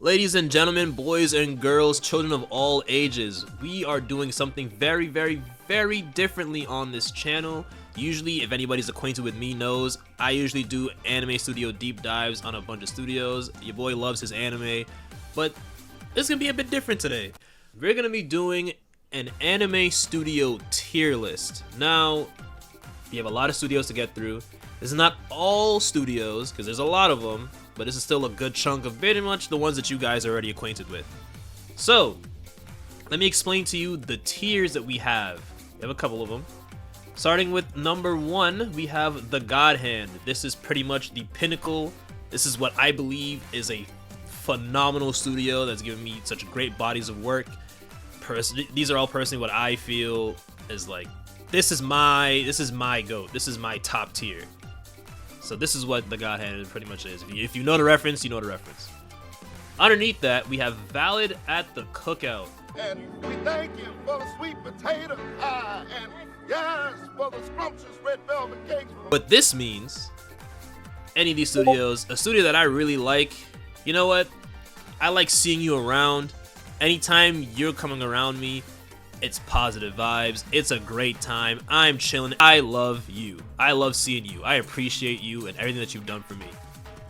Ladies and gentlemen, boys and girls, children of all ages, we are doing something very differently on this channel. Usually, if anybody's acquainted with me knows, I usually do anime studio deep dives on a bunch of studios. Your boy loves his anime, but it's gonna be a bit different today. We're gonna be doing an anime studio tier list. Now, we have a lot of studios to get through. This is not all studios, because there's a lot of them, but this is still a good chunk of pretty much the ones that you guys are already acquainted with. So, let me explain to you the tiers that we have. We have a couple of them. Starting with number 1, we have the God Hand. This is pretty much the pinnacle. This is what I believe is a phenomenal studio that's given me such great bodies of work. These are all personally what I feel is like, this is my GOAT. This is my top tier. So this is what the God Hand pretty much is. If you know the reference, you know the reference. Underneath that, we have Valid at the Cookout. And we thank you for the sweet potato pie and yes, for the scrumptious red velvet cakes. What this means, any of these studios, a studio that I really like, you know what? I like seeing you around. Anytime you're coming around me, it's positive vibes. It's a great time. I'm chilling. I love you. I love seeing you. I appreciate you and everything that you've done for me.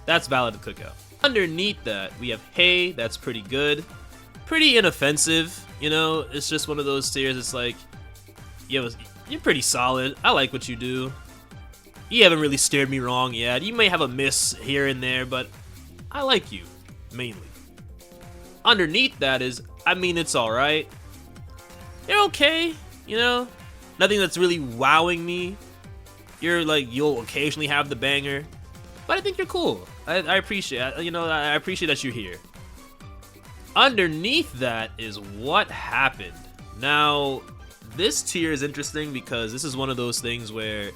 That's Valid at the Cookout. Underneath that, we have Hey, that's pretty good. Pretty inoffensive, you know? It's just one of those tiers. It's like, yo, you're pretty solid. I like what you do. You haven't really steered me wrong yet. You may have a miss here and there, but I like you, mainly. Underneath that is, I mean, it's alright. You're okay, you know? Nothing that's really wowing me. You're like, you'll occasionally have the banger, but I think you're cool. I appreciate, you know, I appreciate that you're here. Underneath that is What Happened. Now, this tier is interesting because this is one of those things where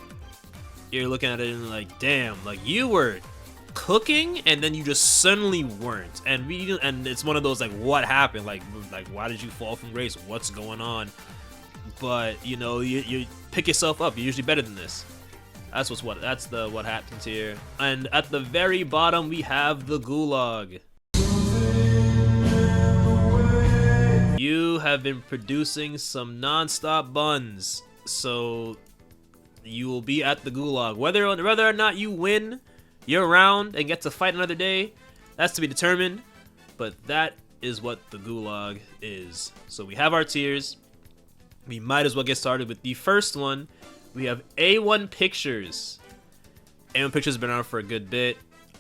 you're looking at it and like, damn, like you were cooking and then you just suddenly weren't, and it's one of those like, what happened, like why did you fall from grace, what's going on? But you know, you pick yourself up. You're usually better than this. That's the What Happened here. And at the very bottom we have the Gulag. You have been producing some non-stop buns, so you will be at the Gulag. Whether or not you win your round and get to fight another day, that's to be determined, but that is what the Gulag is. So we have our tiers. We might as well get started with the first one. We have A1 Pictures. A1 Pictures has been around for a good bit.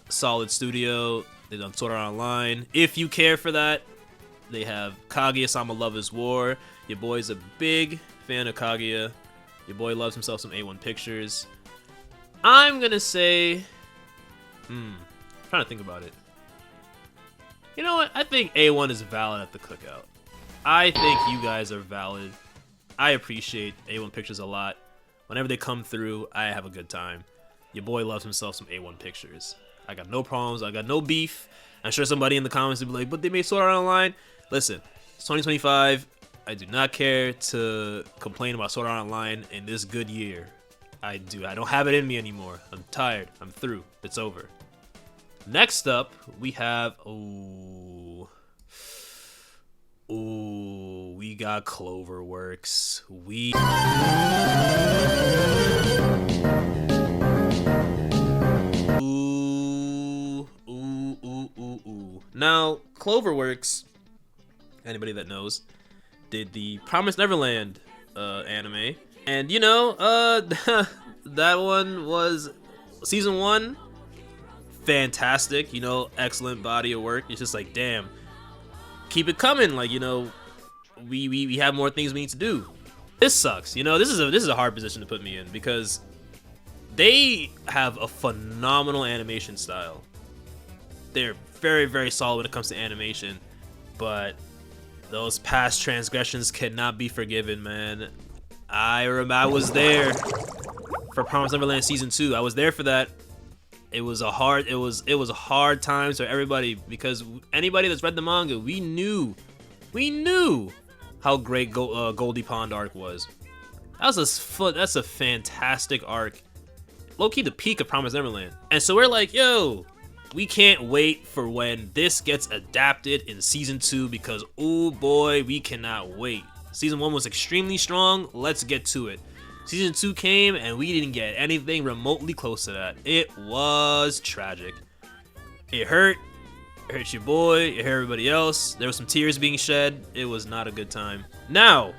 Solid studio. They've done Sword Art Online. If you care for that, they have Kaguya-sama Love is War. Your boy's a big fan of Kaguya. Your boy loves himself some A1 Pictures. I'm gonna say, trying to think about it. You know what? I think A1 is valid at the Cookout. I think you guys are valid. I appreciate A1 Pictures a lot. Whenever they come through, I have a good time. Your boy loves himself some A1 Pictures. I got no problems. I got no beef. I'm sure somebody in the comments will be like, but they made Sword Art Online. Listen, it's 2025. I do not care to complain about Sword Art Online in this good year. I don't have it in me anymore. I'm tired. I'm through. It's over. Next up, we have, we got Cloverworks. Now, Cloverworks, anybody that knows, did the Promised Neverland anime. And you know, that one was season 1, fantastic, you know, excellent body of work. It's just like, damn, keep it coming. Like, you know, we have more things we need to do. This sucks, you know. This is a hard position to put me in because they have a phenomenal animation style. They're very solid when it comes to animation, but those past transgressions cannot be forgiven, man. I remember I was there for Promised Neverland season 2. I was there for that. It was a hard time for everybody because anybody that's read the manga, we knew how great Goldie Pond arc was. That's a fantastic arc. Low-key the peak of Promised Neverland. And so we're like, yo, we can't wait for when this gets adapted in season 2 because oh boy, we cannot wait. Season 1 was extremely strong. Let's get to it. Season 2 came and we didn't get anything remotely close to that. It was tragic. It hurt. It hurt your boy. It hurt everybody else. There was some tears being shed. It was not a good time. Now,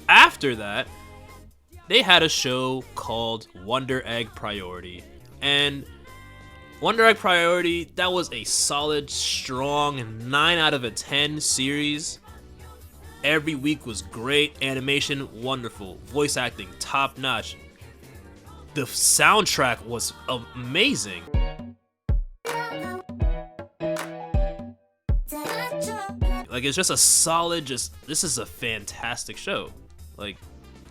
after that, they had a show called Wonder Egg Priority. And Wonder Egg Priority, that was a solid, strong 9 out of 10 series. Every week was great. Animation, wonderful. Voice acting, top notch. The soundtrack was amazing. Like, it's just a solid, this is a fantastic show. Like,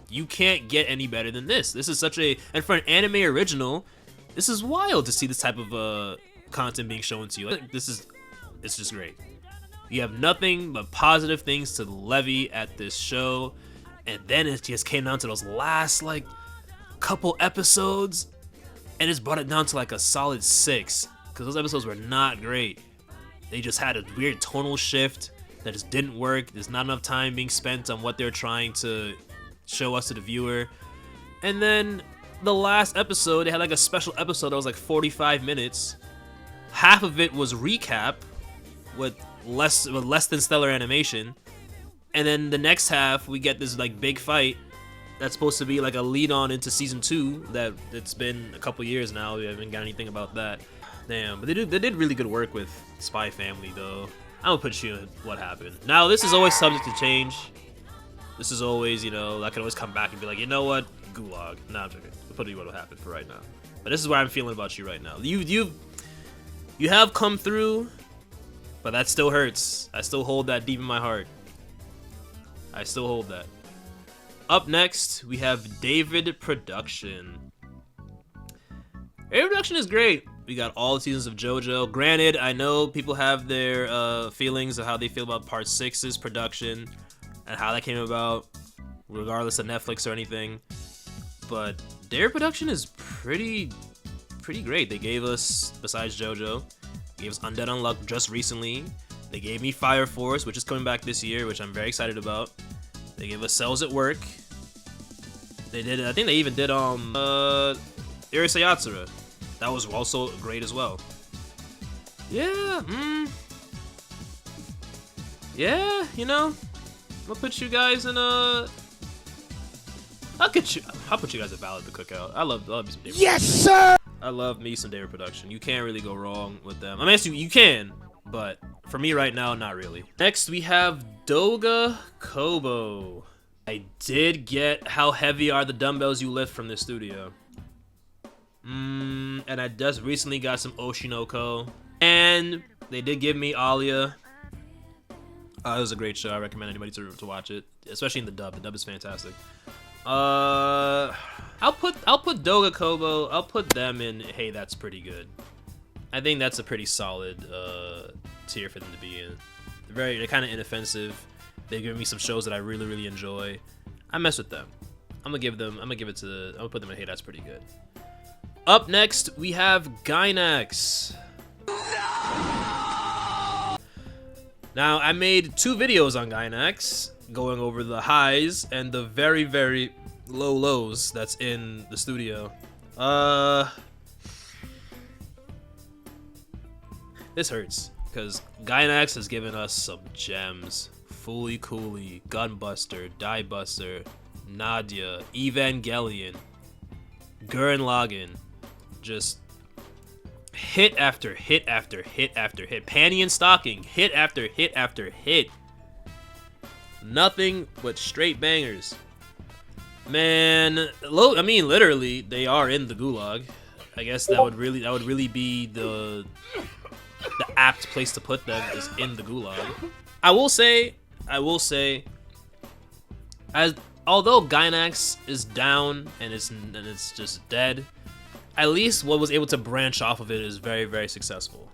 you can't get any better than this. This is such a, and for an anime original, this is wild to see this type of content being shown to you. Like, it's just great. You have nothing but positive things to levy at this show, and then it just came down to those last like couple episodes, and it's brought it down to like a solid 6 because those episodes were not great. They just had a weird tonal shift that just didn't work. There's not enough time being spent on what they're trying to show us to the viewer. And then the last episode, they had like a special episode that was like 45 minutes. Half of it was recap with less than stellar animation. And then the next half, we get this like big fight that's supposed to be like a lead on into season 2 that it's been a couple years now. We haven't got anything about that. Damn, but they did really good work with Spy Family though. I'm gonna put you in what happened. Now, this is always subject to change. This is always, you know, I can always come back and be like, you know what, Gulag. Nah, I'm joking. I'll put you what will happen for right now. But this is what I'm feeling about you right now. You have come through, but that still hurts. I still hold that deep in my heart. I still hold that. Up next, we have David Production. David Production is great. We got all the seasons of JoJo. Granted, I know people have their feelings of how they feel about Part 6's production and how that came about, regardless of Netflix or anything. But their production is pretty great. They gave us, besides JoJo, they gave us Undead Unluck just recently. They gave me Fire Force, which is coming back this year, which I'm very excited about. They gave us Cells at Work. They did, I think they even did Urusei Yatsura. That was also great as well. Yeah, yeah, you know, I'll put you guys in a. I'll put you guys at Ballad the Cookout. I love me some David. Yes, sir. I love me some David Production. You can't really go wrong with them. I mean, you can, but for me right now, not really. Next, we have Doga Kobo. I did get How Heavy Are the Dumbbells You Lift from this studio. And I just recently got some Oshinoko. And they did give me Alia. It was a great show. I recommend anybody to watch it, especially in the dub. The dub is fantastic. I'll put Doga Kobo. I'll put them in. Hey, that's pretty good. I think that's a pretty solid tier for them to be in. They're kind of inoffensive. They give me some shows that I really enjoy. I mess with them. I'm gonna put them in. Hey, that's pretty good. Up next, we have Gainax. Now, I made 2 videos on Gainax, going over the highs and the very low lows that's in the studio. This hurts, because Gainax has given us some gems. Fooly Cooly, Gunbuster, Diebuster, Nadia, Evangelion, Gurren Lagann. Just hit after hit after hit after hit. Panty and Stocking, hit after hit after hit. Nothing but straight bangers. Man, I mean, literally, they are in the gulag. I guess that would really be the apt place to put them, is in the gulag. I will say, although Gainax is down and it's just dead, at least what was able to branch off of it is very successful.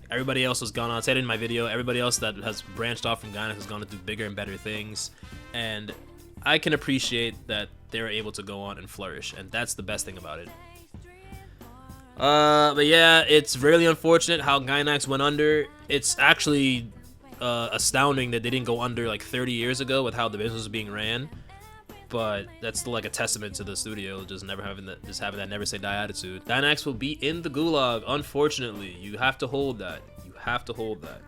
Everybody else has gone on. I said in my video, everybody else that has branched off from Gainax has gone to do bigger and better things, and I can appreciate that they're able to go on and flourish, and that's the best thing about it. But yeah, it's really unfortunate how Gainax went under. It's actually astounding that they didn't go under like 30 years ago with how the business was being ran. But that's still like a testament to the studio just having that never say die attitude. Gainax will be in the gulag, unfortunately. You have to hold that. You have to hold that.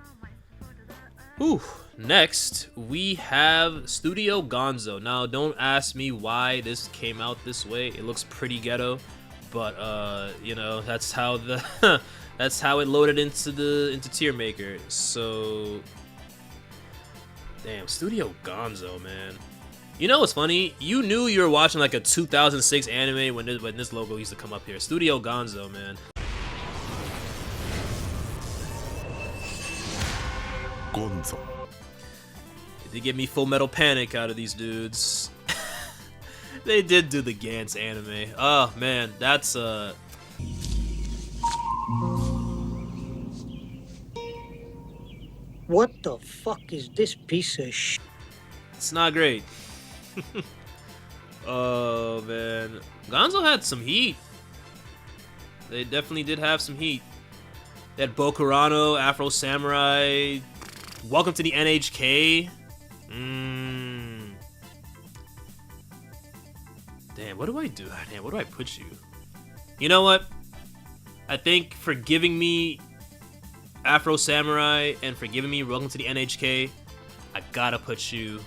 Whew. Next, we have Studio Gonzo. Now, don't ask me why this came out this way. It looks pretty ghetto, but you know, that's how the that's how it loaded into Tier Maker. So, damn, Studio Gonzo, man. You know what's funny? You knew you were watching like a 2006 anime when this logo used to come up here. Studio Gonzo, man. Gonzo. They give me Full Metal Panic out of these dudes. They did do the Gantz anime. Oh man, that's What the fuck is this piece of sh? it's not great. Oh man, Gonzo had some heat. They definitely did have some heat. They had Bokurano, Afro Samurai. Welcome to the NHK. Damn, what do I do? Damn, what do I put you? You know what? I think for giving me Afro Samurai and for giving me Welcome to the NHK, I gotta put you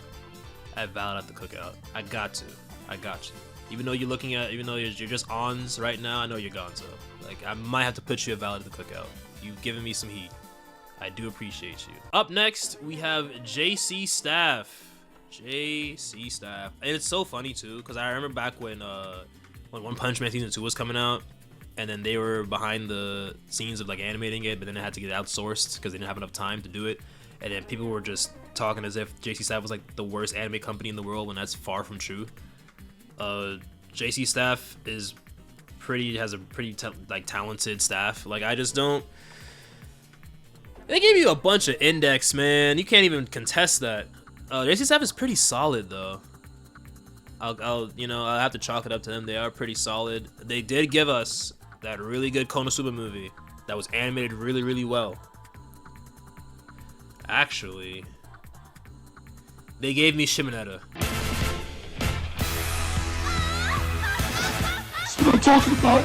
at Valid at the Cookout. I got to. I got you. Even though you're just ons right now, I know you're Gonzo. Like, I might have to put you at Valid at the Cookout. You've given me some heat. I do appreciate you. Up next, we have JC Staff. JC Staff. And it's so funny, too, because I remember back when One Punch Man Season 2 was coming out, and then they were behind the scenes of, like, animating it, but then they had to get outsourced because they didn't have enough time to do it. And then people were just talking as if JC Staff was, like, the worst anime company in the world, when that's far from true. JC Staff has a pretty talented staff. Like, I just don't... They gave you a bunch of index, man. You can't even contest that. JC Staff is pretty solid, though. I'll have to chalk it up to them. They are pretty solid. They did give us that really good Konosuba movie that was animated really, really well. Actually, they gave me Shimonetta. That's what I'm talking about.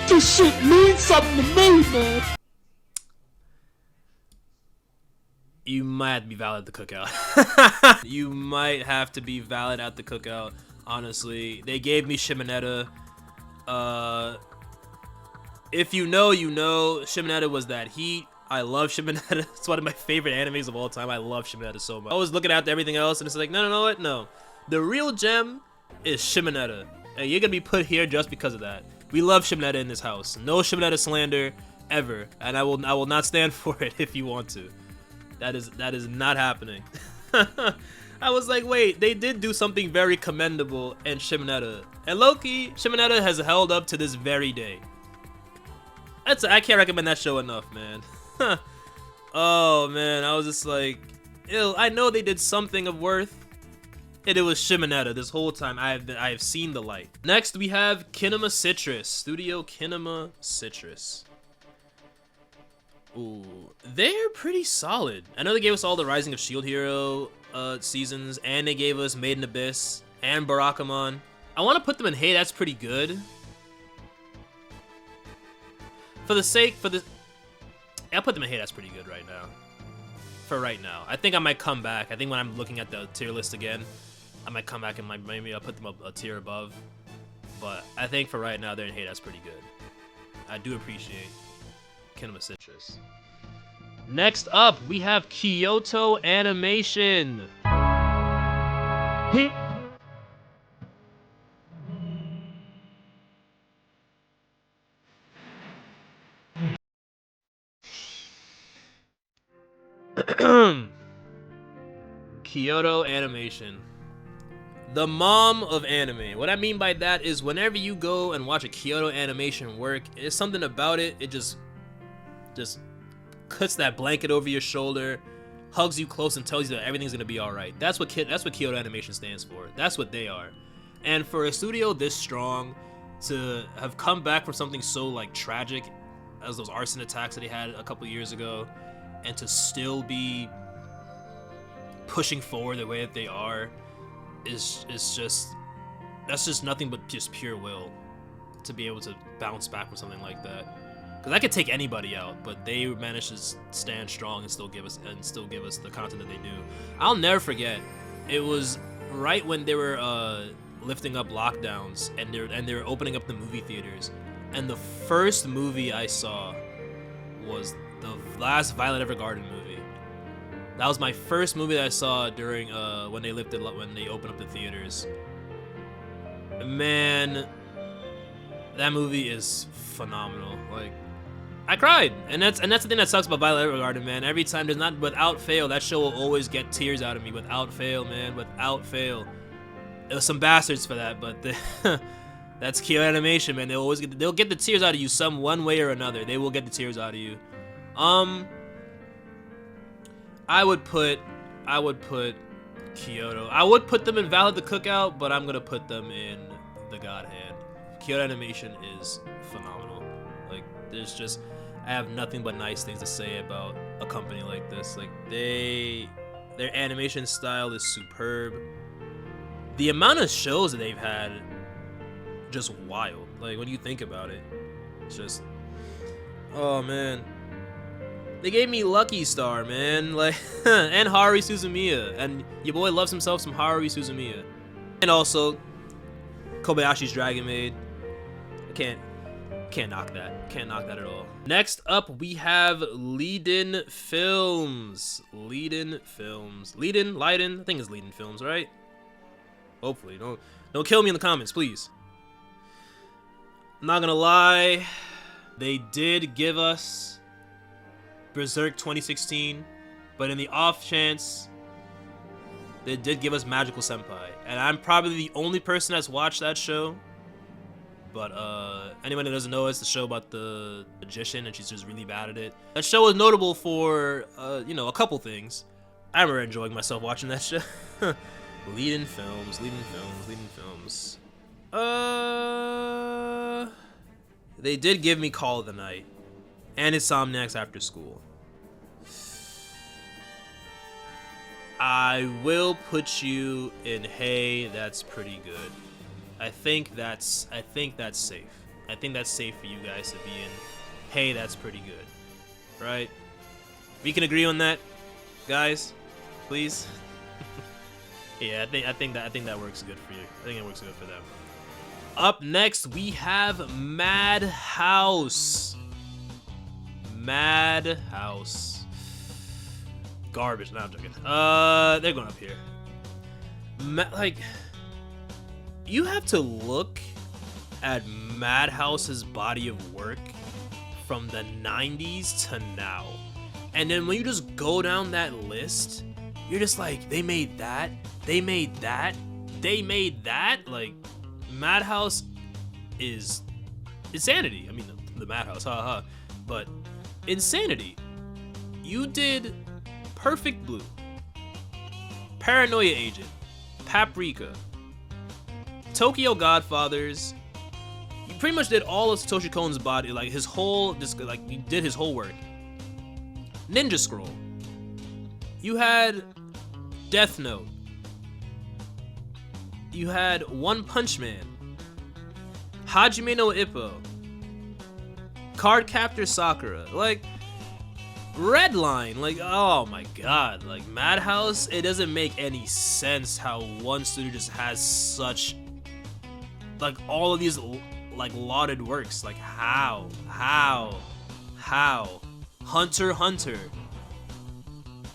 This shit means something to me, man. You might have to be valid at the Cookout. You might have to be valid at the Cookout. Honestly, they gave me Shimonetta. If you know, you know. Shimonetta was that heat. I love Shimonetta. It's one of my favorite animes of all time. I love Shimonetta so much. I was looking at everything else, and it's like, no. The real gem is Shimonetta, and you're gonna be put here just because of that. We love Shimonetta in this house. No Shimonetta slander ever, and I will not stand for it if you want to. That is not happening. I was like, wait, they did do something very commendable in Shimonetta, and low-key, Shimonetta has held up to this very day. I can't recommend that show enough, man. Oh man, I was just like, ew, I know they did something of worth, and it was Shimonetta this whole time. I have seen the light. Next, we have Kinema Citrus, Studio Kinema Citrus. Ooh, they're pretty solid. I know they gave us all the Rising of Shield Hero seasons, and they gave us Made in Abyss and Barakamon. I want to put them in hey, that's pretty good. I'll put them in hey, that's pretty good right now. For right now. I think I might come back. I think when I'm looking at the tier list again, I might come back and maybe I'll put them a tier above. But I think for right now, they're in hey, that's pretty good. I do appreciate Kinema Citrus. Next up, we have Kyoto Animation. Kyoto Animation. The mom of anime. What I mean by that is whenever you go and watch a Kyoto Animation work, it's something about it. It just puts that blanket over your shoulder, hugs you close, and tells you that everything's gonna be all right. That's what Kyoto Animation stands for. That's what they are. And for a studio this strong, to have come back from something so like tragic as those arson attacks that he had a couple years ago, and to still be pushing forward the way that they are is just, that's just nothing but just pure will to be able to bounce back from something like that. Because I could take anybody out, but they managed to stand strong and still give us the content that they do. I'll never forget. It was right when they were lifting up lockdowns and they were opening up the movie theaters, and the first movie I saw was the last Violet Evergarden movie. That was my first movie that I saw during when they opened up the theaters. Man, that movie is phenomenal. Like, I cried, and that's the thing that sucks about Violet Evergarden, man. Every time, without fail, that show will always get tears out of me, without fail, man, without fail. There was some bastards for that, but that's Kyoto Animation, man. They'll get the tears out of you one way or another. They will get the tears out of you. I would put Kyoto. I would put them in Valid the Cookout, but I'm gonna put them in the God Hand. Kyoto Animation is phenomenal. Like, I have nothing but nice things to say about a company like this. Like, their animation style is superb. The amount of shows that they've had, just wild. Like, when you think about it, it's just, oh man. They gave me Lucky Star, man, like, and Haruhi Suzumiya, and your boy loves himself some Haruhi Suzumiya, and also Kobayashi's Dragon Maid. I can't knock that. Can't knock that at all. Next up, we have Leiden Films. Leiden? I think it's Leiden Films, right? Hopefully, don't kill me in the comments, please. I'm not gonna lie, they did give us Berserk 2016, but in the off chance, they did give us Magical Senpai, and I'm probably the only person that's watched that show. But anyone that doesn't know, it's the show about the magician, and she's just really bad at it. That show was notable for a couple things. I remember enjoying myself watching that show. Leiden Films. They did give me Call of the Night and Insomniacs After School. I will put you in Hey, that's pretty good. I think that's safe. I think that's safe for you guys to be in Hey, that's pretty good. Right? We can agree on that, guys? Please? Yeah, I think that works good for you. I think it works good for them. Up next, we have Madhouse. Madhouse. Garbage. No, I'm joking. They're going up here. You have to look at Madhouse's body of work from the 90s to now. And then when you just go down that list, you're just like, they made that, they made that, they made that. Like, Madhouse is insanity. I mean, the Madhouse, haha. But insanity. You did Perfect Blue, Paranoia Agent, Paprika, Tokyo Godfathers. You pretty much did all of Satoshi Kon's body, like his whole, you did his whole work. Ninja Scroll. You had Death Note. You had One Punch Man, Hajime no Ippo, Cardcaptor Sakura, like Redline, like, oh my god, like Madhouse, it doesn't make any sense how one studio just has such, like, all of these, like, lauded works. Like, how? Hunter x Hunter,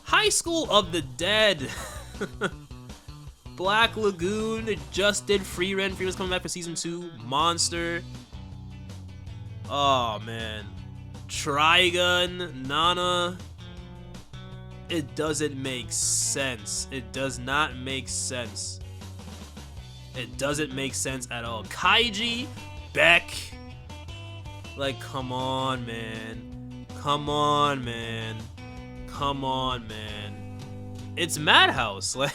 High School of the Dead, Black Lagoon, it just did Free was coming back for season 2, Monster, oh man, Trigun, Nana. It doesn't make sense. It does not make sense. It doesn't make sense at all. Kaiji, Beck. Like, come on, man. Come on, man. Come on, man. It's Madhouse. Like,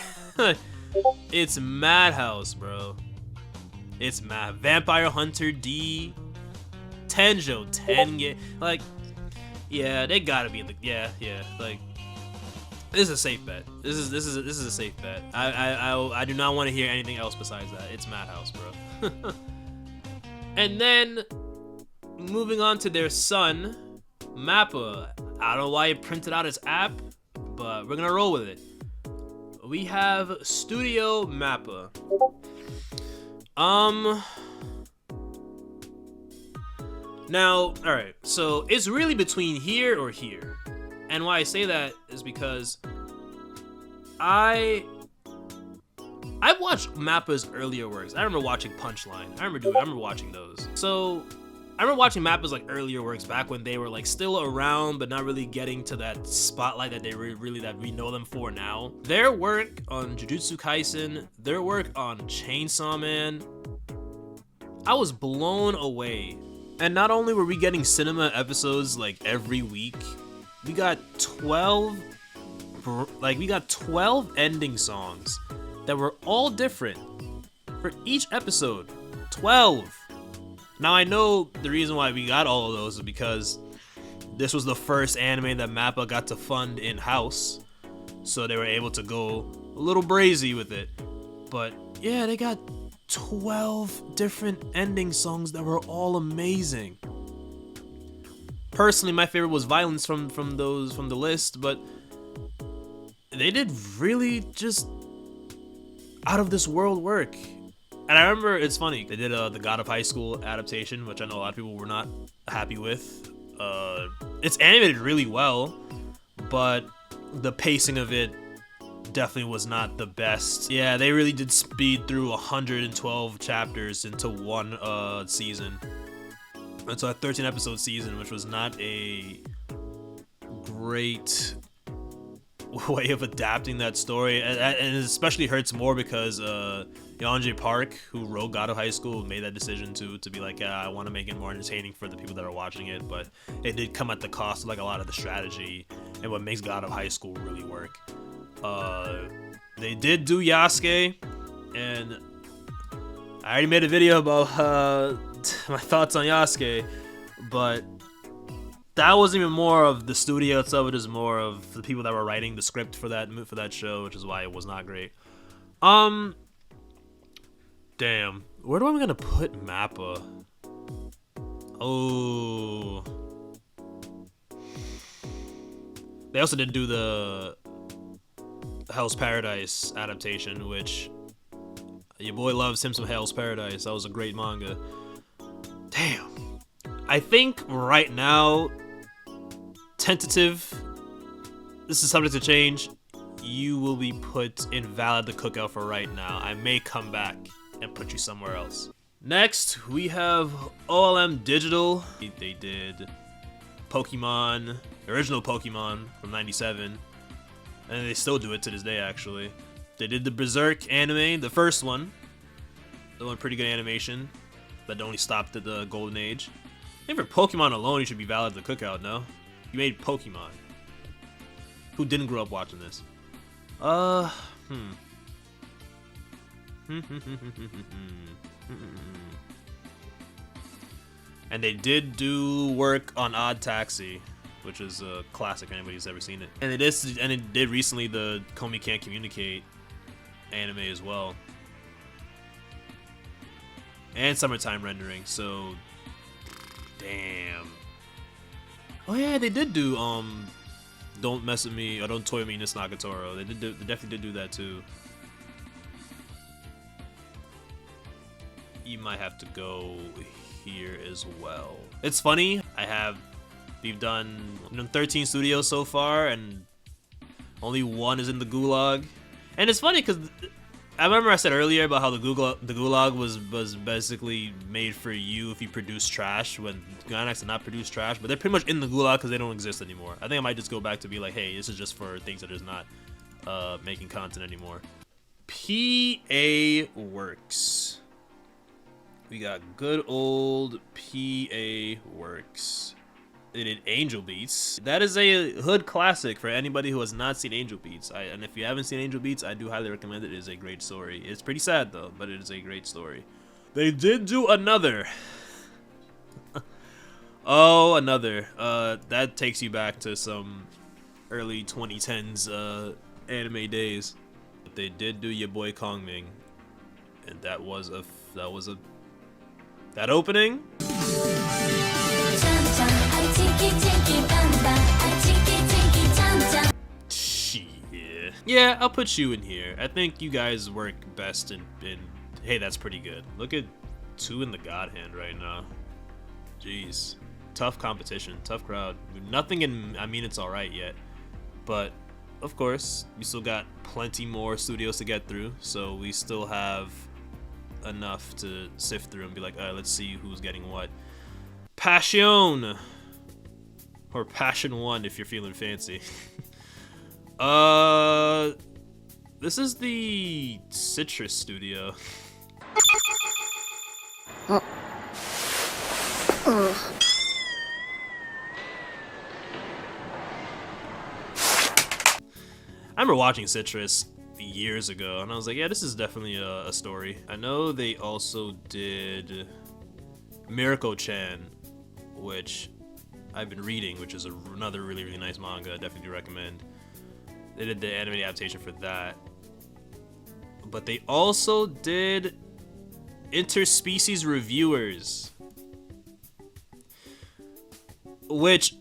it's Madhouse, bro. It's mad. Vampire Hunter D, Tenjo, Tenge, like, yeah, they gotta be in the, yeah, like, this is a safe bet. This is a safe bet. I do not want to hear anything else besides that. It's Madhouse, bro. And then moving on to their son, Mappa. I don't know why it printed out its app, but we're gonna roll with it. We have Studio Mappa. Now, alright, so it's really between here or here. And why I say that is because I've watched Mappa's earlier works. I remember watching Punchline. I remember watching those. So I remember watching Mappa's like earlier works back when they were like still around, but not really getting to that spotlight that they really that we know them for now. Their work on Jujutsu Kaisen, their work on Chainsaw Man, I was blown away. And not only were we getting cinema episodes like every week, we got 12 ending songs that were all different for each episode. 12. Now I know the reason why we got all of those is because this was the first anime that Mappa got to fund in-house, so they were able to go a little brazy with it. But yeah, they got 12 different ending songs that were all amazing. Personally, my favorite was Violence from the list, but they did really just out of this world work. And I remember, it's funny, they did the God of High School adaptation, which I know a lot of people were not happy with. It's animated really well, but the pacing of it definitely was not the best. Yeah, they really did speed through 112 chapters into one season. It's a 13 episode season, which was not a great way of adapting that story, and it especially hurts more because Yeonjae Park, who wrote God of High School, made that decision to be like, yeah, I want to make it more entertaining for the people that are watching it, but it did come at the cost of like a lot of the strategy and what makes God of High School really work. They did do Yasuke, and I already made a video about my thoughts on Yasuke, but that wasn't even more of the studio itself. It was more of the people that were writing the script for that show, which is why it was not great. Damn, where am I gonna put Mappa? Oh, they also did do the Hell's Paradise adaptation, which your boy loves him some Hell's Paradise. That was a great manga. Damn. I think right now, tentative, this is subject to change, you will be put in Valid the Cookout for right now. I may come back and put you somewhere else. Next, we have OLM Digital. They did Pokemon, original Pokemon from '97, and they still do it to this day, actually. They did the Berserk anime, the first one. The one pretty good animation that only stopped at the Golden Age. I think for Pokemon alone, you should be Valid the Cookout, no? You made Pokemon. Who didn't grow up watching this? And they did do work on Odd Taxi, which is a classic. Anybody's ever seen it. And it did recently the Komi Can't Communicate anime as well. And Summertime Rendering, so damn. Oh yeah, they did do Don't Mess With Me or Don't Toy With Me Miss Nagatoro. They definitely did do that too. You might have to go here as well. It's funny, we've done 13 studios so far, and only one is in the Gulag. And it's funny because I remember I said earlier about how the Gulag was basically made for you if you produce trash, when Gainax did not produce trash, but they're pretty much in the Gulag because they don't exist anymore. I think I might just go back to be like, hey, this is just for things that is not making content anymore. PA Works. We got good old PA Works. They did Angel Beats. That is a hood classic for anybody who has not seen Angel Beats. And if you haven't seen Angel Beats, I do highly recommend it. It is a great story. It's pretty sad though, but it is a great story. They did do another. Oh, another. That takes you back to some early 2010s anime days. But they did do your boy Kongming, and that opening. Yeah, I'll put you in here. I think you guys work best in hey, that's pretty good. Look at 2 in the God Hand right now. Jeez. Tough competition, tough crowd. Nothing in I mean it's alright yet. But of course, we still got plenty more studios to get through, so we still have enough to sift through and be like, alright, let's see who's getting what. Passion! Or Passion 1 if you're feeling fancy. This is the Citrus Studio. I remember watching Citrus years ago, and I was like, yeah, this is definitely a story. I know they also did Miracle-chan, which I've been reading, which is another really, really nice manga. I definitely do recommend. They did the anime adaptation for that. But they also did Interspecies Reviewers, which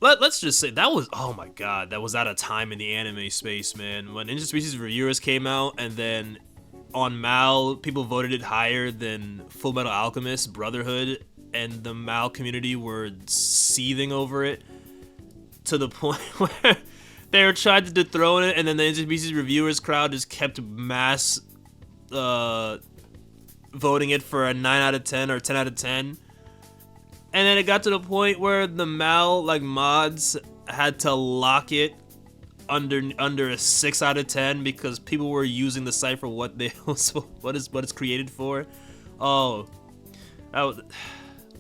let's just say that was, oh my god, that was at a time in the anime space, man, when Interspecies Reviewers came out, and then on Mal people voted it higher than Full Metal Alchemist Brotherhood, and the Mal community were seething over it to the point where they were trying to dethrone it, and then the Interspecies Reviewers crowd just kept mass voting it for a 9 out of 10 or 10 out of 10. And then it got to the point where the Mal mods had to lock it under a 6 out of 10 because people were using the site for what it's created for. Oh, that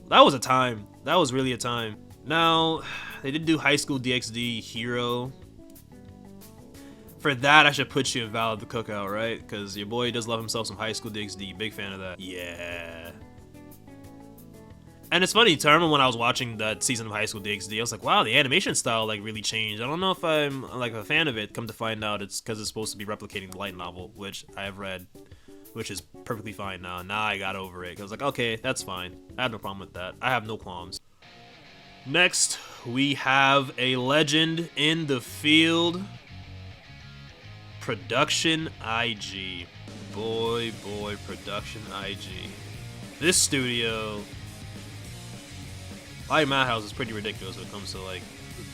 was a time. That was really a time. Now, they did do High School DxD Hero. For that, I should put you in Valid the Cookout, right? Because your boy does love himself some High School DxD. Big fan of that. Yeah. And it's funny, Terma, when I was watching that season of High School DxD, I was like, wow, the animation style really changed. I don't know if I'm a fan of it. Come to find out, it's because it's supposed to be replicating the light novel, which I have read, which is perfectly fine now. Now I got over it. I was like, okay, that's fine. I have no problem with that. I have no qualms. Next, we have a legend in the field. Production IG. Boy, Production IG. This studio, like Madhouse, is pretty ridiculous when it comes to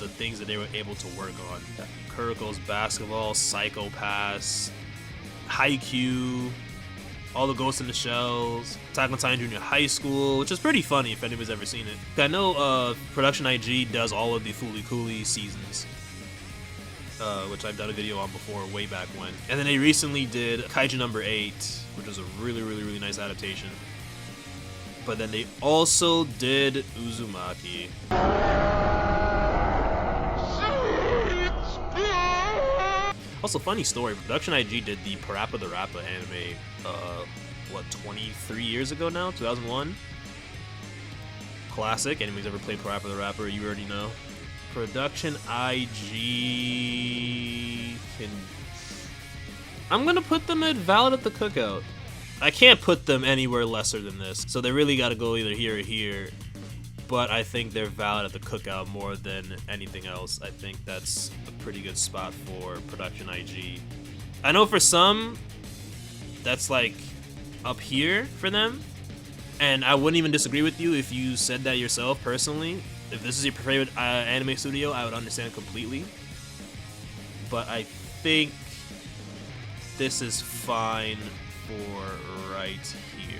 the things that they were able to work on. Kuroko's Basketball, Psycho Pass, Haikyuu, all the Ghost in the Shells, Attack on Titan Junior High School, which is pretty funny if anybody's ever seen it. I know Production IG does all of the Fooly Cooly seasons, which I've done a video on before, way back when. And then they recently did Kaiju number 8, which was a really, really, really nice adaptation. But then they also did Uzumaki. Also, funny story, Production IG did the Parappa the Rappa anime, 23 years ago now? 2001? Classic. Anybody's ever played Parappa the Rapper, you already know. Production IG can... I'm gonna put them at Valid at the Cookout. I can't put them anywhere lesser than this, so they really gotta go either here or here. But I think they're Valid at the Cookout more than anything else. I think that's a pretty good spot for Production IG. I know for some, that's up here for them, and I wouldn't even disagree with you if you said that yourself personally. If this is your favorite anime studio, I would understand completely. But I think this is fine for right here.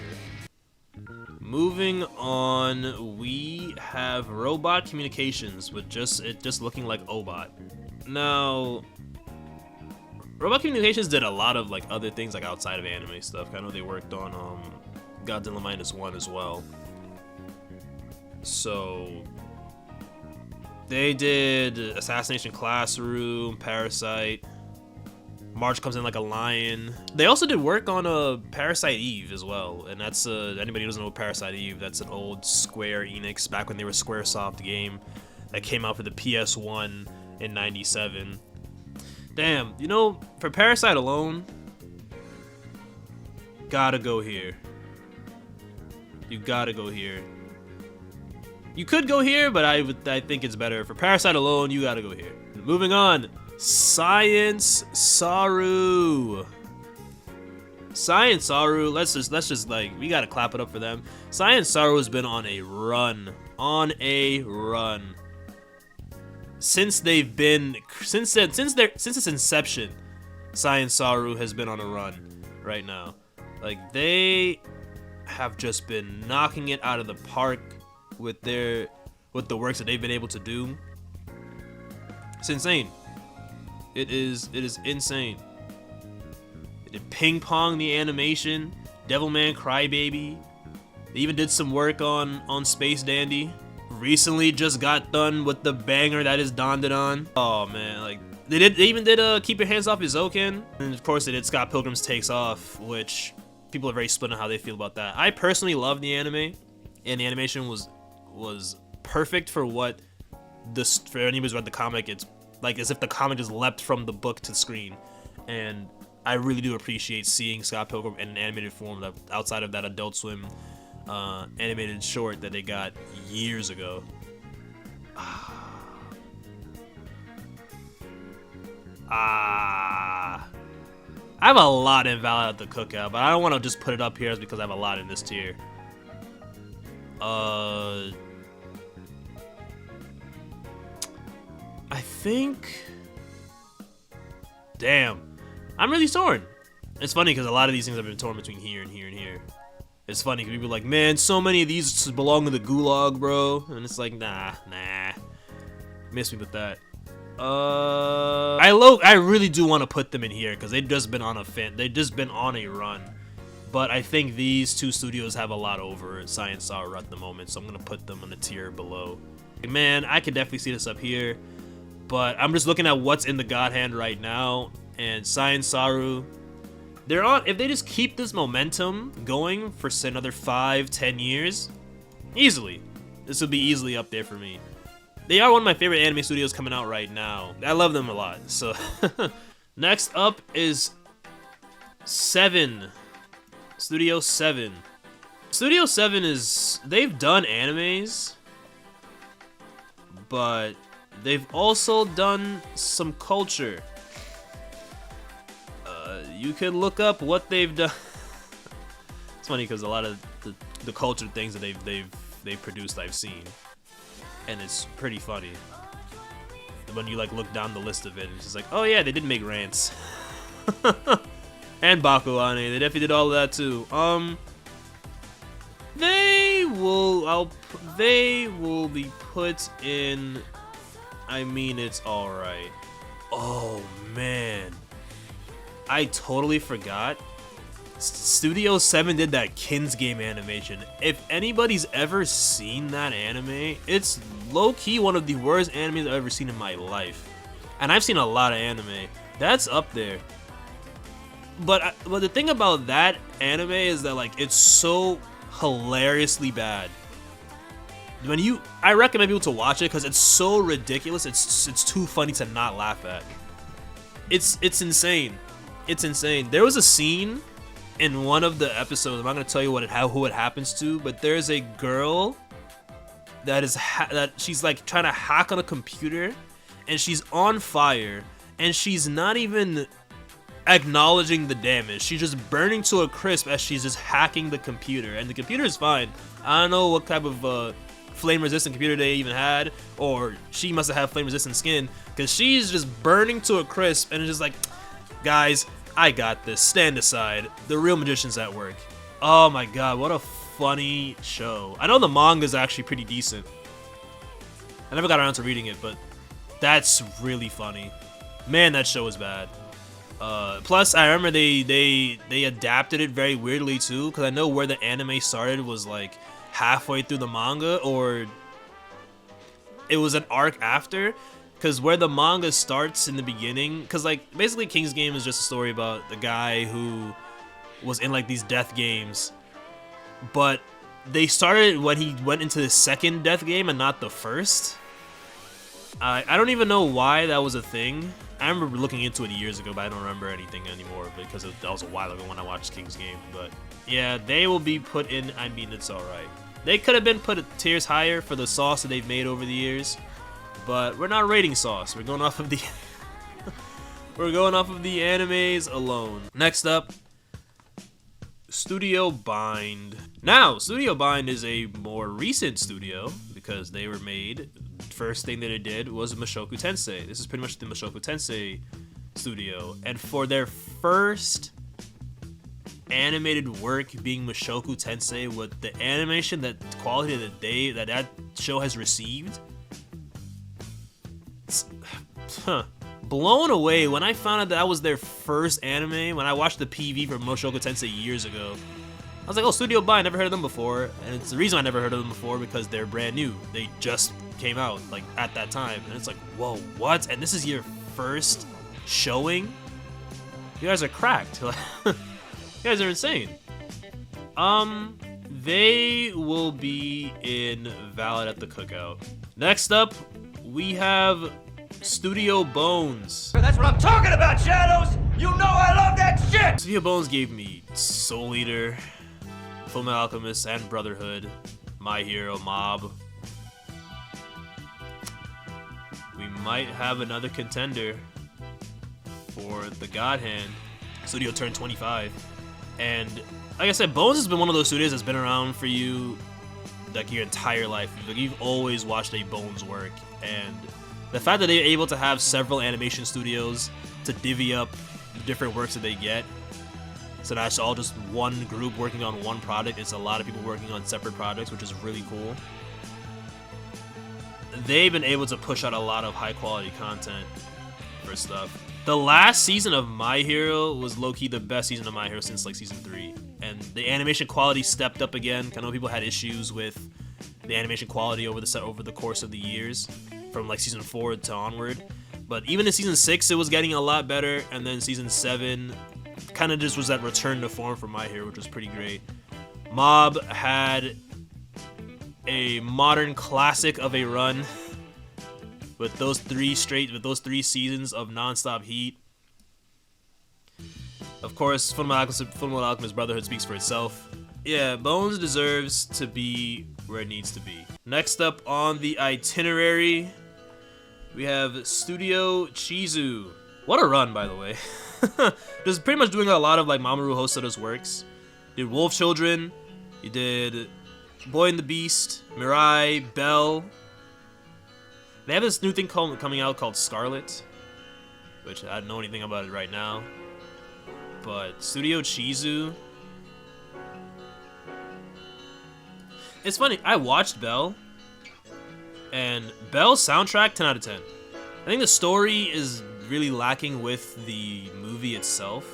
Moving on, we have Robot Communications with just looking like Obot. Now, Robot Communications did a lot of other things outside of anime stuff. I know they worked on Godzilla -1 as well. So they did Assassination Classroom, Parasite, March comes in like a lion. They also did work on Parasite Eve as well, and that's anybody who doesn't know Parasite Eve, that's an old Square Enix back when they were Squaresoft game that came out for the PS1 in '97. Damn, you know, for Parasite alone, gotta go here. You gotta go here. You could go here, but I think it's better. For Parasite alone, you gotta go here. Moving on. Science Saru. Science Saru, let's just like, we gotta clap it up for them. Science Saru has been on a run. Since its inception, Science Saru has been on a run right now. Like, they have just been knocking it out of the park with the works that they've been able to do. It's insane. It is insane. They did Ping Pong the animation, Devilman Crybaby. They even did some work on Space Dandy. Recently just got done with the banger that is Dandadan. Oh man, like they even did Keep Your Hands Off Izoken. And of course they did Scott Pilgrim's Takes Off, which people are very split on how they feel about that. I personally love the anime, and the animation was perfect for what this, for anybody who's read the comic, it's like as if the comic just leapt from the book to the screen. And I really do appreciate seeing Scott Pilgrim in an animated form that, outside of that Adult Swim animated short that they got years ago. I have a lot in Valid at the Cookout, but I don't want to just put it up here because I have a lot in this tier. I think... Damn. I'm really torn. It's funny because a lot of these things have been torn between here and here and here. It's funny because people are like, man, so many of these belong to the Gulag, bro. And it's like, nah. Miss me with that. I really do want to put them in here because they've just been on a run. But I think these two studios have a lot over Science Saru at the moment, so I'm gonna put them on the tier below. Man, I could definitely see this up here, but I'm just looking at what's in the God Hand right now, and Science Saru, they're on. If they just keep this momentum going for say another 5-10 years, easily, this would be easily up there for me. They are one of my favorite anime studios coming out right now. I love them a lot. So next up is Seven. Studio 7. Studio 7 is, they've done animes, but they've also done some culture. You can look up what they've done. It's funny because a lot of the culture things that they've produced I've seen, and it's pretty funny when you like look down the list of it. It's just like, oh yeah, they did make rants. And Bakuane, they definitely did all of that too. They will be put in. I mean, it's all right. Oh man, I totally forgot. Studio 7 did that Kins game animation. If anybody's ever seen that anime, it's low-key one of the worst animes I've ever seen in my life. And I've seen a lot of anime. That's up there. But the thing about that anime is that like it's so hilariously bad. I recommend people to watch it because it's so ridiculous. It's too funny to not laugh at. It's insane. It's insane. There was a scene in one of the episodes. I'm not gonna tell you who it happens to, but there's a girl that she's like trying to hack on a computer, and she's on fire, and she's not even acknowledging the damage. She's just burning to a crisp as she's just hacking the computer, and the computer is fine. I don't know what type of flame resistant computer they even had, or she must have had flame resistant skin, because she's just burning to a crisp, and it's just like, guys, I got this, stand aside, the real magician's at work. Oh my god, what a funny show. I know the manga's actually pretty decent. I never got around to reading it, but that's really funny. Man, that show is bad. Plus, I remember they adapted it very weirdly too, because I know where the anime started was like halfway through the manga, or it was an arc after, Because where the manga starts in the beginning, because like basically King's Game is just a story about the guy who was in like these death games, but they started when he went into the second death game and not the first. I don't even know why that was a thing. I remember looking into it years ago, but I don't remember anything anymore because that was a while ago when I watched King's Game. But yeah, they will be put in. I mean, it's alright. They could have been put tiers higher for the sauce that they've made over the years, but we're not rating sauce. We're going off of the we're going off of the animes alone. Next up, Studio Bind. Now, Studio Bind is a more recent studio because they were made. First thing that it did was Mushoku Tensei. This is pretty much the Mushoku Tensei studio, and for their first animated work being Mushoku Tensei, with the animation, that quality that show has received, blown away when I found out that was their first anime. When I watched the PV for Mushoku Tensei years ago, I was like, oh, Studio Bind, never heard of them before. And it's the reason I never heard of them before because they're brand new. They just came out like at that time, and it's like, whoa, what? And this is your first showing? You guys are cracked. You guys are insane. They will be in Valid at the Cookout. Next up, we have Studio Bones. That's what I'm talking about, Shadows! You know I love that shit! Studio Bones gave me Soul Eater, Fullmetal Alchemist, and Brotherhood, My Hero, Mob. We might have another contender for the God Hand. Studio turned 25. And like I said, Bones has been one of those studios that's been around for you like your entire life. Like, you've always watched a Bones work, and the fact that they're able to have several animation studios to divvy up different works that they get, so that's all just one group working on one product. It's a lot of people working on separate projects, which is really cool. They've been able to push out a lot of high quality content for stuff. The last season of My Hero was low-key the best season of My Hero since like season 3. And the animation quality stepped up again. I know people had issues with the animation quality over the course of the years, from like season 4 to onward. But even in season 6, it was getting a lot better. And then season 7 kind of just was that return to form for My Hero, which was pretty great. Mob had a modern classic of a run with those three seasons of non-stop heat. Of course, Fullmetal Alchemist Brotherhood speaks for itself. Yeah, Bones deserves to be where it needs to be. Next up on the itinerary, we have Studio Chizu. What a run, by the way. Just pretty much doing a lot of like Mamoru Hosoda's works. You did Wolf Children, you did Boy and the Beast, Mirai, Bell. They have this new thing coming out called Scarlet, which I don't know anything about it right now. But Studio Chizu. It's funny, I watched Bell, and Bell's soundtrack, 10 out of 10. I think the story is really lacking with the movie itself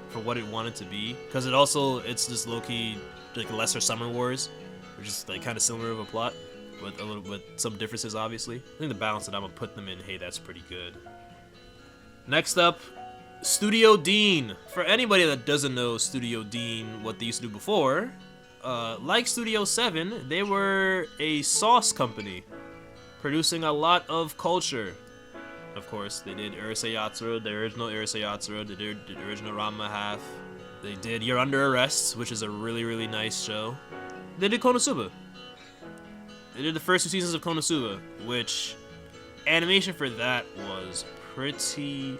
for what it wanted to be, because it's just low-key like lesser Summer Wars, which is like kind of similar of a plot, with some differences, obviously. I think the balance that I'm gonna put them in, hey, that's pretty good. Next up, Studio Dean. For anybody that doesn't know Studio Dean, what they used to do before, like Studio 7, they were a sauce company, producing a lot of culture. Of course, they did Urusei Yatsura, the original Urusei Yatsura, they did the original Ranma half. They did You're Under Arrest, which is a really, really nice show. They did Konosuba. They did the first 2 seasons of Konosuba, which animation for that was pretty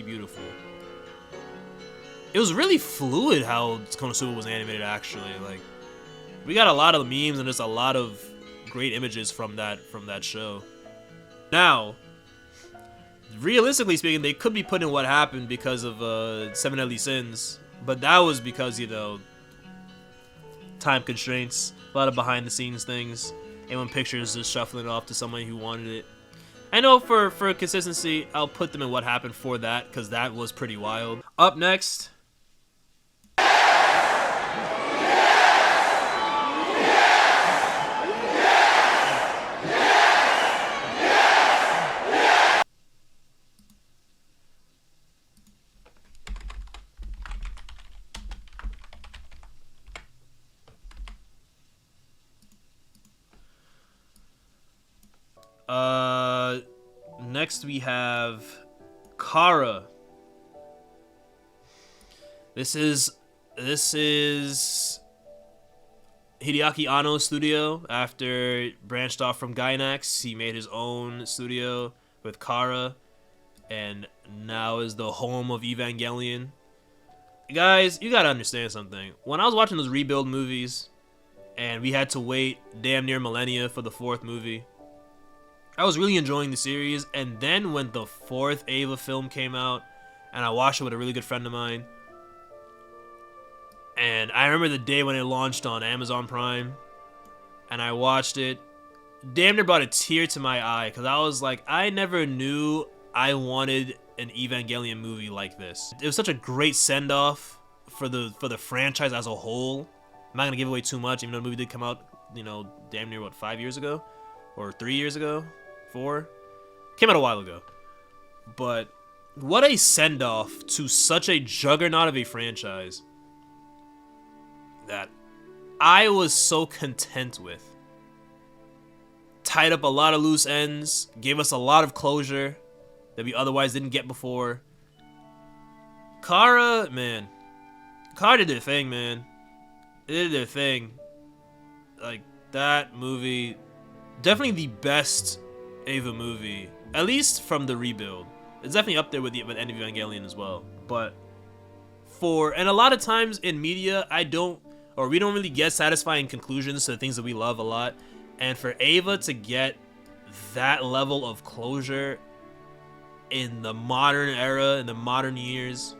beautiful. It was really fluid how Konosuba was animated, actually. Like, we got a lot of memes and there's a lot of great images from that show. Now, realistically speaking, they could be put in What Happened because of Seven Deadly Sins, but that was because, you know, time constraints, a lot of behind the scenes things, and when pictures just shuffling off to somebody who wanted it. I know for consistency, I'll put them in What Happened for that, because that was pretty wild. Up next, Next we have Kara. This is Hideaki Anno's studio. After branched off from Gainax, he made his own studio with Kara, and now is the home of Evangelion. Guys, you gotta understand something. When I was watching those Rebuild movies, and we had to wait damn near millennia for the 4th movie, I was really enjoying the series. And then when the 4th Eva film came out, and I watched it with a really good friend of mine, and I remember the day when it launched on Amazon Prime, and I watched it, damn near brought a tear to my eye, because I was like, I never knew I wanted an Evangelion movie like this. It was such a great send-off for the franchise as a whole. I'm not gonna give away too much, even though the movie did come out, you know, damn near, what, 5 years ago? Or 3 years ago? 4? Came out a while ago. But what a send-off to such a juggernaut of a franchise that I was so content with. Tied up a lot of loose ends, gave us a lot of closure that we otherwise didn't get before. Kara, man. Kara did their thing, man. They did their thing. Like, that movie, definitely the best Eva movie, at least from the Rebuild. It's definitely up there with End of Evangelion as well. But and a lot of times in media, we don't really get satisfying conclusions to the things that we love a lot. And for Eva to get that level of closure in the modern era, in the modern years,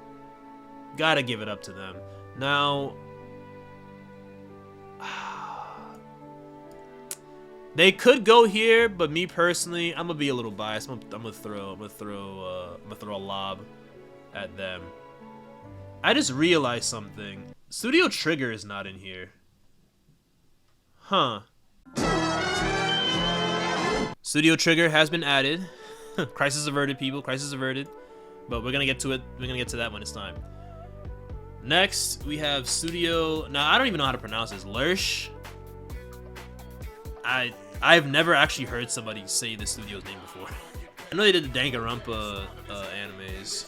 gotta give it up to them. Now, they could go here, but me personally, I'm gonna be a little biased. I'm gonna throw a lob at them. I just realized something. Studio Trigger is not in here. Huh. Studio Trigger has been added. Crisis averted, people. Crisis averted. But we're gonna get to it. We're gonna get to that when it's time. Next, we have Studio... Now, I don't even know how to pronounce this. Lerche? I've never actually heard somebody say this studio's name before. I know they did the Danganronpa animes.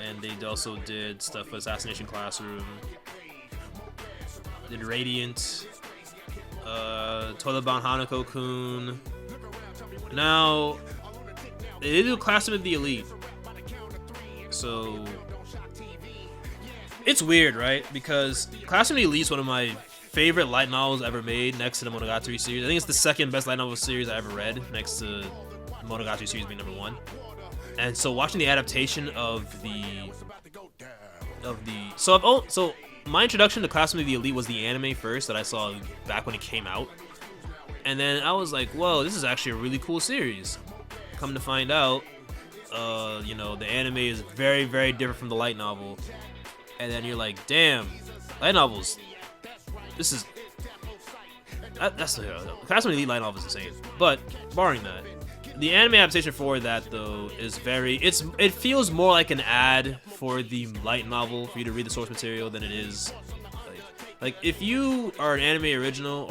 And they also did stuff with Assassination Classroom. Did Radiant. Toilet-Bound Hanako-kun. Now, they did do Classroom of the Elite. So, it's weird, right? Because Classroom of the Elite is one of my favorite light novels ever made, next to the Monogatari series. I think it's the second best light novel series I ever read, next to the Monogatari series being number 1. And so watching the adaptation of so my introduction to Classroom of the Elite was the anime first that I saw back when it came out. And then I was like, whoa, this is actually a really cool series. Come to find out, you know, the anime is very, very different from the light novel. And then you're like, damn, light novels, this is... That's the Classroom of the Elite light novel is insane. But, barring that, the anime adaptation for that, though, is it feels more like an ad for the light novel for you to read the source material than it is... Like, if you are an anime original,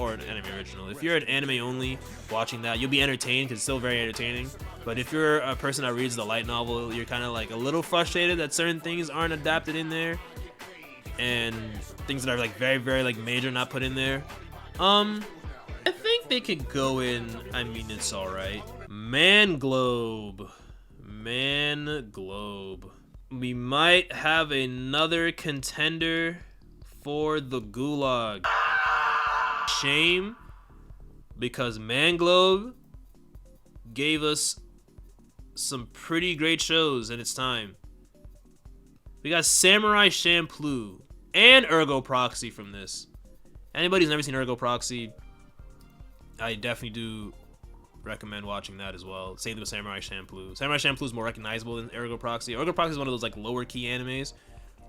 if you're an anime only watching that, you'll be entertained because it's still very entertaining. But if you're a person that reads the light novel, you're kind of like a little frustrated that certain things aren't adapted in there. And things that are like very, very like major not put in there. I think they could go in, I mean, it's alright. Manglobe. We might have another contender for the Gulag. Shame, because Manglobe gave us some pretty great shows in its time. We got Samurai Champloo and Ergo Proxy from this. Anybody who's never seen Ergo Proxy, I definitely do recommend watching that as well. Same with Samurai Champloo. Samurai Champloo is more recognizable than Ergo Proxy. Ergo Proxy is one of those like lower key animes.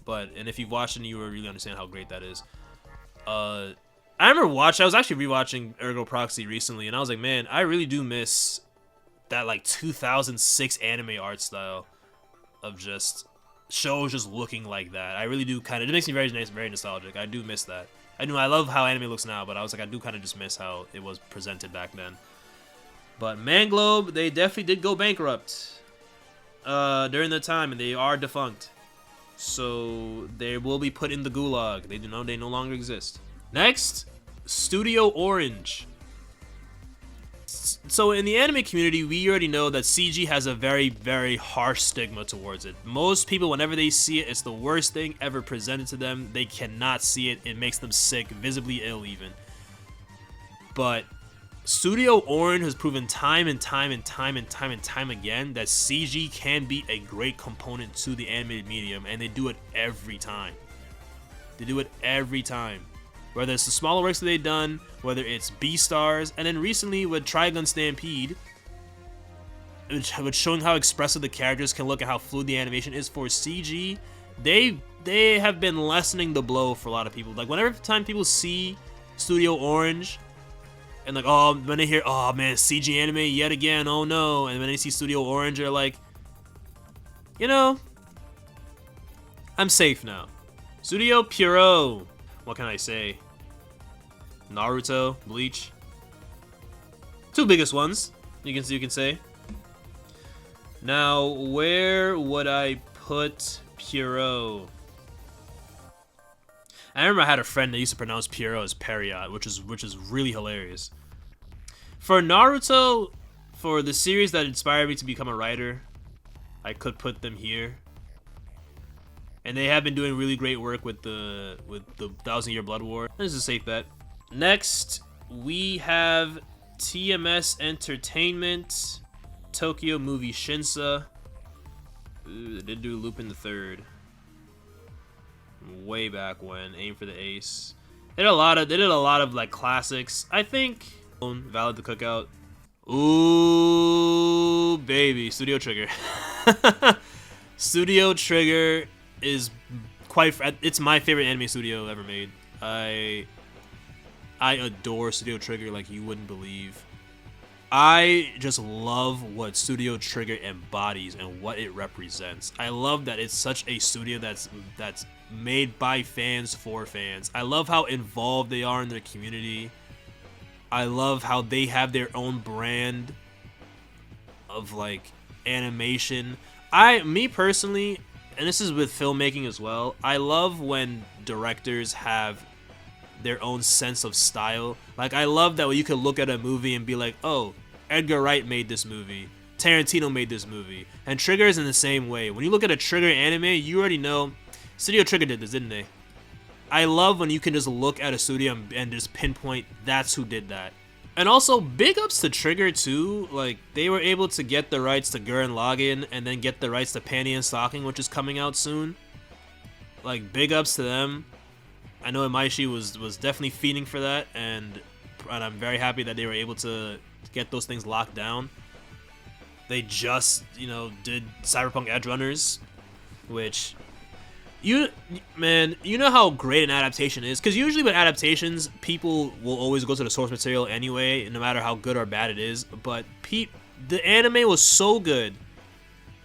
And if you've watched it, you will really understand how great that is. I was actually rewatching Ergo Proxy recently, and I was like, man, I really do miss that like 2006 anime art style of just shows just looking like that. I really do it makes me very nice, very nostalgic. I do miss that. I love how anime looks now, but I was like, I do kind of just miss how it was presented back then. But Manglobe, they definitely did go bankrupt during the time, and they are defunct. So they will be put in the gulag. They no longer exist. Next, Studio Orange. So in the anime community, we already know that CG has a very, very harsh stigma towards it. Most people, whenever they see it, it's the worst thing ever presented to them. They cannot see it. It makes them sick, visibly ill even. But Studio Orange has proven time and time again that CG can be a great component to the animated medium, and they do it every time. They do it every time. Whether it's the smaller works that they've done, whether it's Beastars, and then recently with Trigun Stampede, which showing how expressive the characters can look and how fluid the animation is for CG, they have been lessening the blow for a lot of people. Like whenever time people see Studio Orange, and like, oh, when they hear, oh man, CG anime yet again, oh no, and when they see Studio Orange, they're like, you know, I'm safe now. Studio Pierrot, what can I say? Naruto, Bleach, two biggest ones you can say. Now, where would I put Pierrot? I remember I had a friend that used to pronounce Pierrot as Period, which is really hilarious. For Naruto, for the series that inspired me to become a writer, I could put them here. And they have been doing really great work with the 1,000 Year Blood War. This is a safe bet. Next, we have TMS Entertainment, Tokyo Movie Shinsa. Ooh, they did do Lupin the Third. Way back when, Aim for the Ace. They did a lot of like classics. I think Valid the Cookout. Ooh, baby, Studio Trigger. Studio Trigger is it's my favorite anime studio ever made. I adore Studio Trigger like you wouldn't believe. I just love what Studio Trigger embodies and what it represents. I love that it's such a studio that's made by fans for fans. I love how involved they are in their community. I love how they have their own brand of like animation. Me personally, and this is with filmmaking as well, I love when directors have their own sense of style. Like I love that when you can look at a movie and be like, oh, Edgar Wright made this movie, Tarantino made this movie, and Trigger is in the same way. When you look at a Trigger anime, you already know Studio Trigger did this, didn't they? I love when you can just look at a studio and just pinpoint that's who did that. And also, big ups to Trigger too. Like they were able to get the rights to Gurren Lagann and then get the rights to Panty and Stocking, which is coming out soon. Like big ups to them. I know Imaishi was definitely feeding for that, and I'm very happy that they were able to get those things locked down. They just, did Cyberpunk Edge Runners, which you know how great an adaptation is, because usually with adaptations, people will always go to the source material anyway, no matter how good or bad it is. But the anime was so good,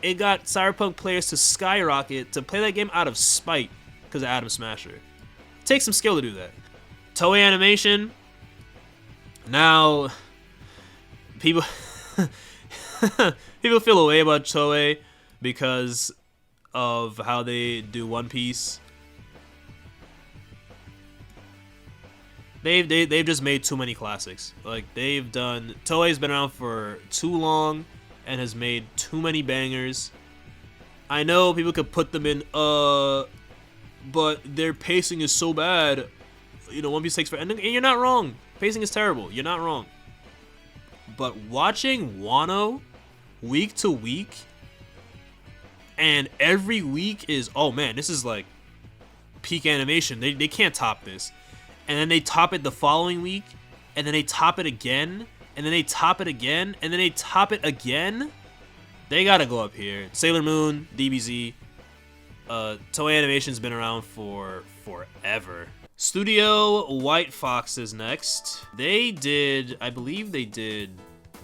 it got Cyberpunk players to skyrocket to play that game out of spite because of Atom Smasher. It takes some skill to do that. Toei Animation. Now, people feel a way about Toei because of how they do One Piece. They've just made too many classics. Like Toei's been around for too long and has made too many bangers. I know people could put them in but their pacing is so bad. One Piece takes forever, and you're not wrong. Pacing is terrible. You're not wrong. But watching Wano week to week, and every week is, oh man, this is like peak animation. They can't top this. And then they top it the following week, and then they top it again, and then they top it again, and then they top it again. They gotta go up here. Sailor Moon, DBZ. Toei Animation's been around for forever. Studio White Fox is next. I believe they did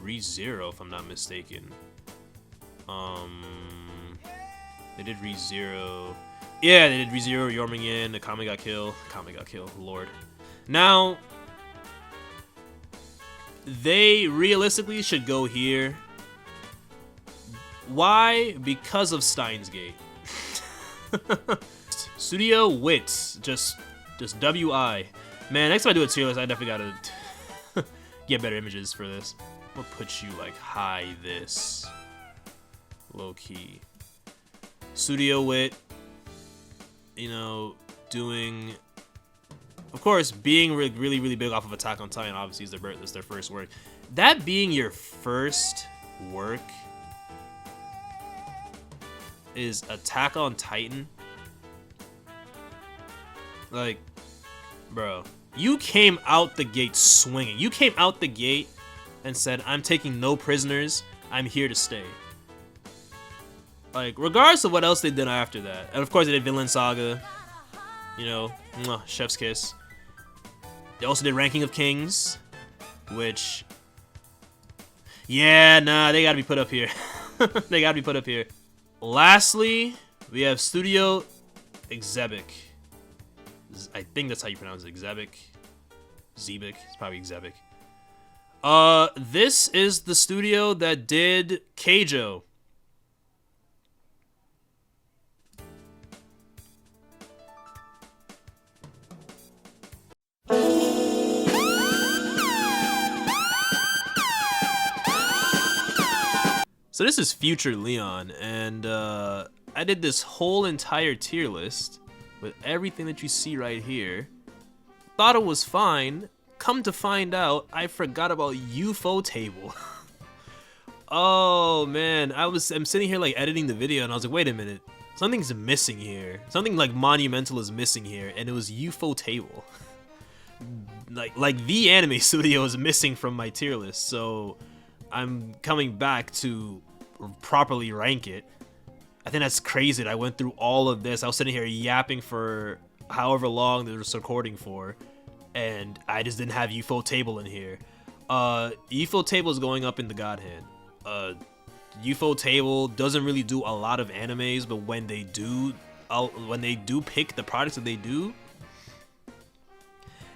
ReZero, if I'm not mistaken. They did ReZero. Yeah, they did ReZero, Yormingen, Akame ga Kill, Lord. Now, they realistically should go here. Why? Because of Steins Gate. Studio Wits, just WI. Man, next time I do a tier list, I definitely gotta get better images for this. I'm gonna put you like high this. Low key. Studio Wit, you know, doing, of course, being really big off of Attack on Titan. Obviously, is their first work. That being your first work is Attack on Titan. Like, bro, you came out the gate swinging. You came out the gate and said, "I'm taking no prisoners. I'm here to stay." Like, regardless of what else they did after that. And of course, they did Vinland Saga. You know, chef's kiss. They also did Ranking of Kings, which, yeah, nah, they gotta be put up here. They gotta be put up here. Lastly, we have Studio Xebec. I think that's how you pronounce it, Xebec. Xebec, it's probably Xebec. This is the studio that did Keijo. So this is Future Leon, and I did this whole entire tier list with everything that you see right here. Thought it was fine. Come to find out, I forgot about Ufotable. Oh man, I'm sitting here like editing the video, and I was like, wait a minute, something's missing here. Something like monumental is missing here, and it was Ufotable. like the anime studio is missing from my tier list, so I'm coming back to properly rank it. I think that's crazy that I went through all of this. I was sitting here yapping for however long they were recording for, and I just didn't have Ufotable in here. Ufotable is going up in the God Hand. Ufotable doesn't really do a lot of animes, but when they do pick the products that they do,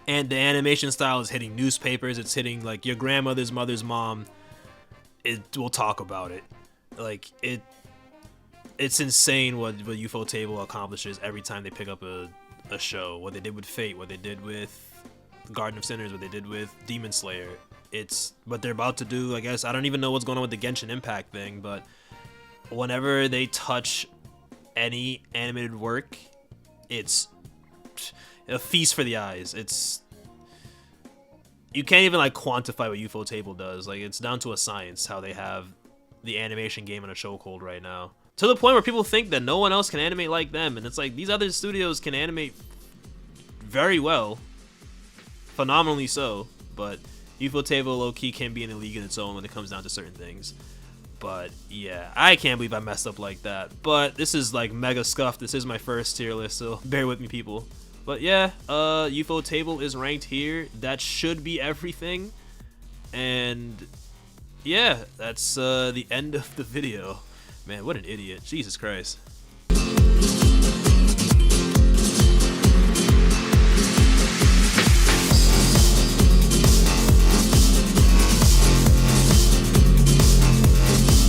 and the animation style is hitting newspapers, it's hitting like your grandmother's mother's mom, we'll talk about it. Like, it's insane what Ufotable accomplishes every time they pick up a show. What they did with Fate, what they did with Garden of Sinners, what they did with Demon Slayer. It's what they're about to do. I guess I don't even know what's going on with the Genshin Impact thing, but whenever they touch any animated work, it's a feast for the eyes. You can't even like quantify what Ufotable does. Like, it's down to a science how they have the animation game in a chokehold right now. To the point where people think that no one else can animate like them, and it's like these other studios can animate very well, phenomenally so, but Ufotable low-key can be in a league in its own when it comes down to certain things. But yeah, I can't believe I messed up like that. But this is like mega scuffed. This is my first tier list, so bear with me, people. But yeah, Ufotable is ranked here. That should be everything. And yeah, that's the end of the video. Man, what an idiot. Jesus Christ.